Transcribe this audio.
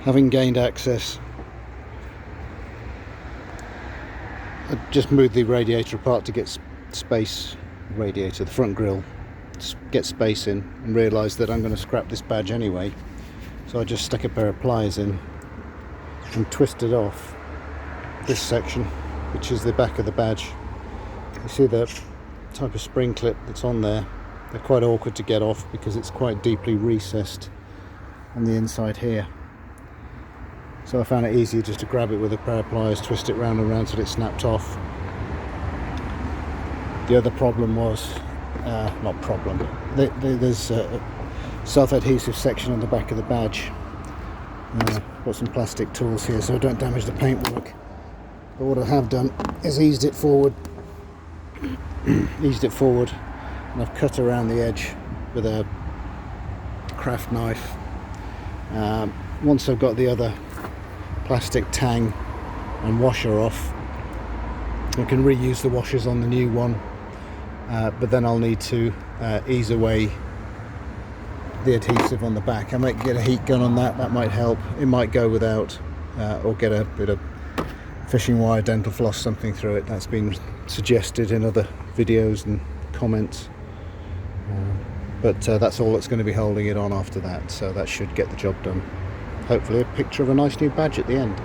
Having gained access, I just moved the radiator apart to get space, the front grille, get space in, and realised that I'm going to scrap this badge anyway. So I just stuck a pair of pliers in and twisted off this section, which is the back of the badge. You see the type of spring clip that's on there. They're quite awkward to get off because it's quite deeply recessed on the inside here. So I found it easier just to grab it with a pair of pliers, twist it round and round till it snapped off. The other problem was, there's a self-adhesive section on the back of the badge. Got some plastic tools here so I don't damage the paintwork. But what I have done is eased it forward, and I've cut around the edge with a craft knife. Once I've got the other plastic tang and washer off, I can reuse the washers on the new one, but then I'll need to ease away the adhesive on the back. I might get a heat gun on that, that might help. It might go without, or get a bit of fishing wire, dental floss, something through it. That's been suggested in other videos and comments, but that's all that's going to be holding it on after that, so that should get the job done. Hopefully a picture of a nice new badge at the end.